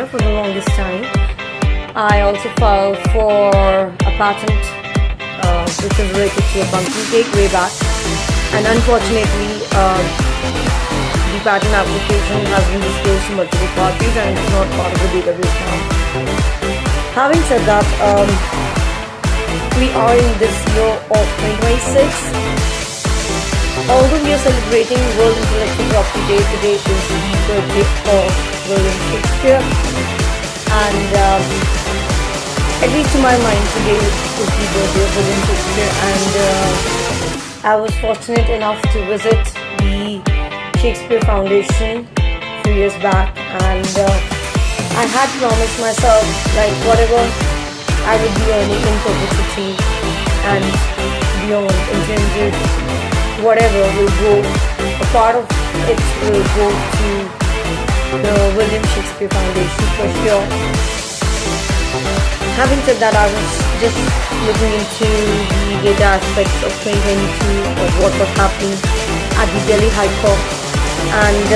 India for the longest time. I also filed for a patent which is related to a pumpkin cake way back, and unfortunately the patent application has been disclosed to multiple parties and it's not part of the database now. Having said that, we are in this year of 2026. Although we are celebrating World Intellectual Property Day, today is the birthday of William Shakespeare, and at least to my mind today is the birthday of William Shakespeare, and I was fortunate enough to visit the Shakespeare Foundation a few years back, and I had promised myself like whatever I would be earning in publicity and beyond in terms of whatever will go, a part of it will go to the William Shakespeare Foundation for sure. Having said that, I was just looking into the data aspects of 2022 of what was happening at the Delhi High Court, and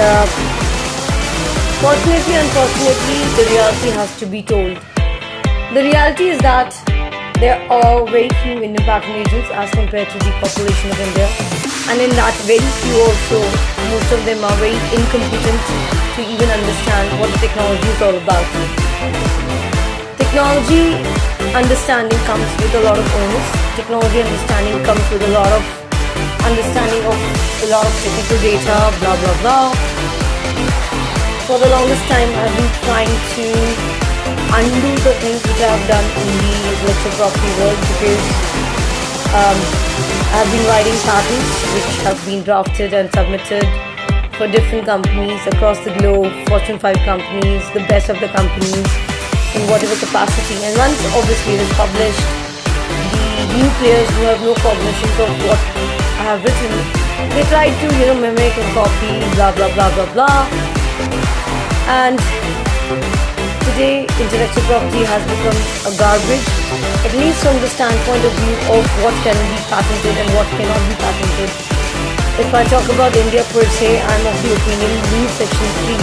fortunately, unfortunately, the reality has to be told. The reality is that there are very few Indian patent agents as compared to the population of India, and in that very few also, most of them are very incompetent to even understand what the technology is all about. Technology understanding comes with a lot of onus. Technology understanding comes with a lot of understanding of a lot of technical data, blah blah blah. For the longest time, I've been trying to undo the things which I've done in the intellectual property world, because I've been writing patents which have been drafted and submitted for different companies across the globe, Fortune 5 companies, the best of the companies, in whatever capacity. And once obviously it is published, the new players who have no cognizance of what I have written, they try to mimic and copy, blah blah blah blah blah. And today intellectual property has become a garbage, at least from the standpoint of view of what can be patented and what cannot be patented. If I talk about India per se, I'm of the opinion, leave section 3.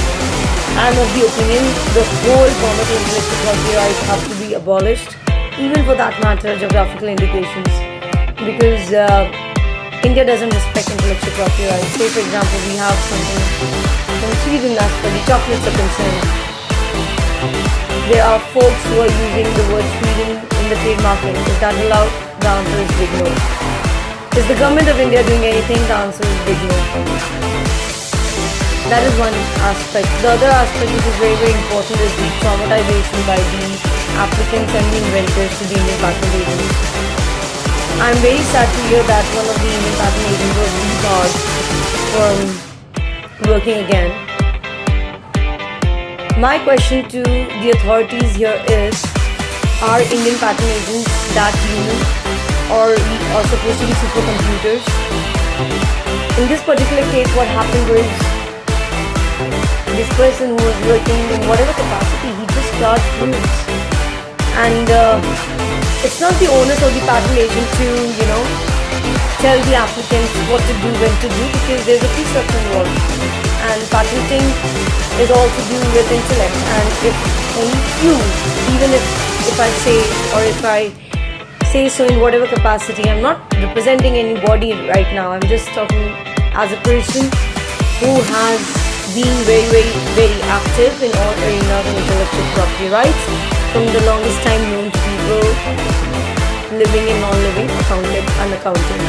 I'm of the opinion the whole format of intellectual property rights have to be abolished, even for that matter geographical indications, because India doesn't respect intellectual property rights. Say for example, we have something from Sweden as far as the chocolates are concerned. There are folks who are using the word Sweden in the trademarking. Is that allowed? The answer is big no. Is the government of India doing anything? The answer is big no. That is one aspect. The other aspect which is very very important is the traumatization by the applicants and the inventors to the Indian patent agents. I'm very sad to hear that one of the Indian patent agents was debarred from working again. My question to the authorities here is, are Indian patent agents that human, or we are supposed to be supercomputers? In this particular case, what happened was, this person who was working in whatever capacity, he just charged rules. And it's not the onus of the patent agent to, tell the applicants what to do, when to do, because there's a fee structure involved. And patenting is all to do with intellect. And if only few, even if I say, or if I say so in whatever capacity, I'm not representing anybody right now. I'm just talking as a person who has been very, very, very active in all arenas of intellectual property rights from the longest time known to people, living and non-living, accounted, unaccounted.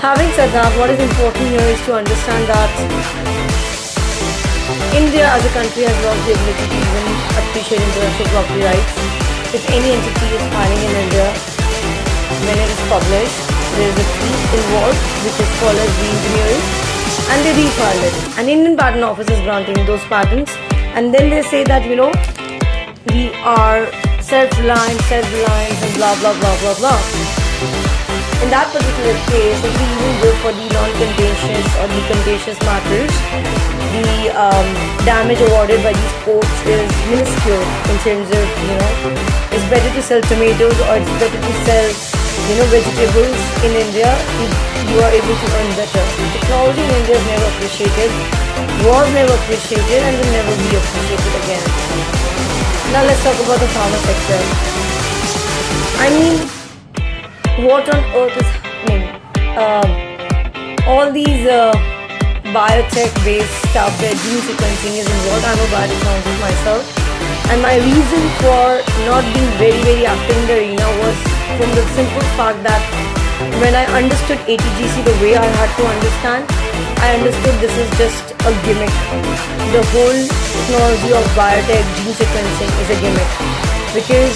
Having said that, what is important here is to understand that India as a country has lost the ability to even appreciate intellectual property rights. If any entity is filing in India, when it is published, there is a fee involved which is called as re-engineering, and they refile it. An Indian patent office is granting those patents, and then they say that we are self-reliant, and blah blah blah blah blah. In that particular case, if we even go for the non-contentious or the contentious matters, the damage awarded by these courts is minuscule in terms of, it's better to sell tomatoes or it's better to sell, vegetables in India if you are able to earn better. Technology in India is never appreciated, was never appreciated, and will never be appreciated again. Now let's talk about the pharma sector. I mean, what on earth is happening? All these biotech-based stuff where gene sequencing is involved. I'm a biotechnologist myself, and my reason for not being very, very active in the arena was from the simple fact that when I understood ATGC the way I had to understand, I understood this is just a gimmick. The whole technology of biotech gene sequencing is a gimmick, because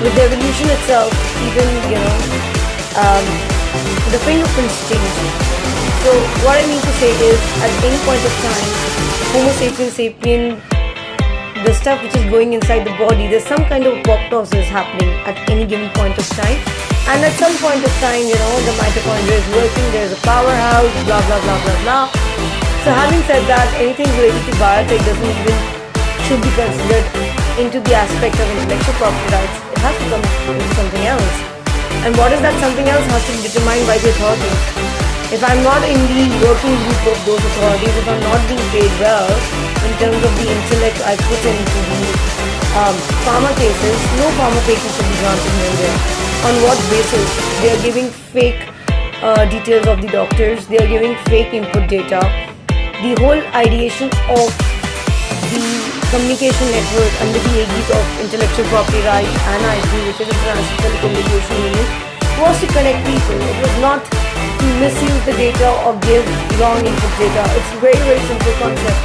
with the evolution itself, even the fingerprints change. So what I mean to say is, at any point of time, Homo sapiens sapien, the stuff which is going inside the body, there's some kind of apoptosis happening at any given point of time. And at some point of time, the mitochondria is working, there's a powerhouse, blah, blah, blah, blah, blah. So having said that, anything related to biotech should be considered into the aspect of intellectual property rights. It has to come into something else. And what is that something else has to be determined by the authorities. If I'm not in the working group of those authorities, if I'm not being paid well in terms of the intellect I put into the pharma cases, no pharma patent should be granted in India. On what basis? They are giving fake details of the doctors, they are giving fake input data. The whole ideation of the communication network under the aegis of intellectual property rights and IP, which is International Telecommunication Union, was to connect people. It was not to misuse the data or give wrong input data. It's a very, very simple concept.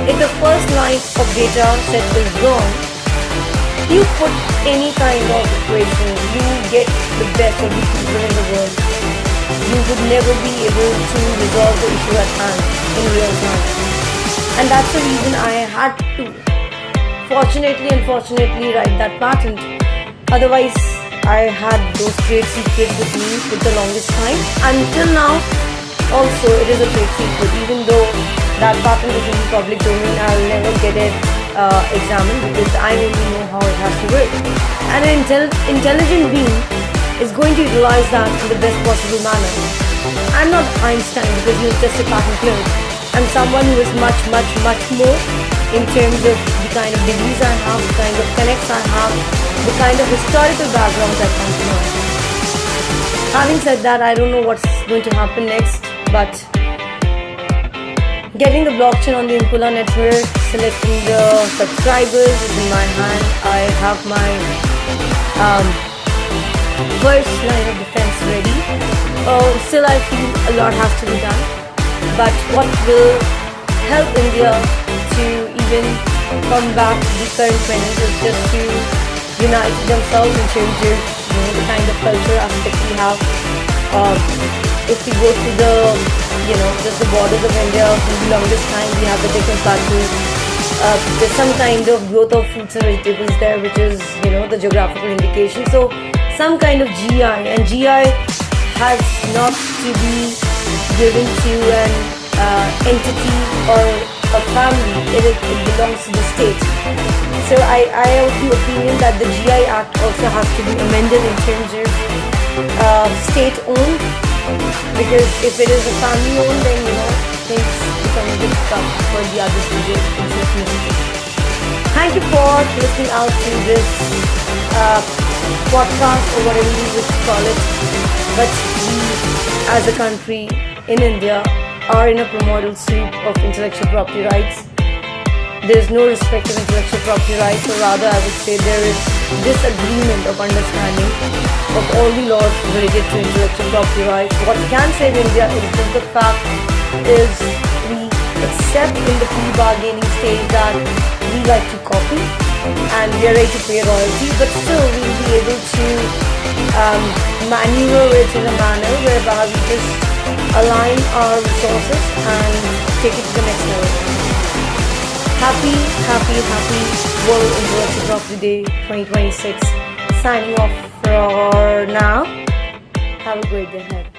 If the first line of data set is wrong, you put any kind of equation, you get the best of the people in the world. You would never be able to resolve the issue at hand in real time. And that's the reason I had to, unfortunately, write that patent. Otherwise, I had those trade secrets with me for the longest time. Until now, also, it is a trade secret. Even though that patent is in the public domain, I'll never get it examined, because I only know how it has to work. And an intelligent being is going to utilize that in the best possible manner. I'm not Einstein, because he was just a patent clerk. I'm someone who is much, much, much more in terms of the kind of degrees I have, the kind of connects I have, the kind of historical background I come from. Having said that, I don't know what's going to happen next, but getting the blockchain on the Impula network, selecting the subscribers is in my hand. I have my first line of defense ready. Still I feel a lot has to be done, but what will help India to even combat the current menace is just to unite themselves in terms of the kind of culture aspect we have. If we go to the just the borders of India, for the longest time we have the Deccan Plateau. There's some kind of growth of fruits and vegetables there, which is the geographical indication. So some kind of GI, and GI has not to be given to an entity or a family. It belongs to the state. So I have the opinion that the GI Act also has to be amended in terms of state-owned, because if it is a family-owned, then things become a bit tough for the others to do in simplicity. Thank you for listening out to this podcast, or whatever you wish to call it. But we, as a country in India, are in a primordial soup of intellectual property rights. There is no respect of intellectual property rights, or rather I would say there is disagreement of understanding of all the laws related to intellectual property rights. What we can say in India is just the fact is we accept in the pre-bargaining stage that we like to copy and we are ready to pay royalty, but still we will be able to maneuver it in a manner whereby we just align our resources and take it to the next level. Happy World Intellectual Property Day 2026. Signing off for now. Have a great day ahead.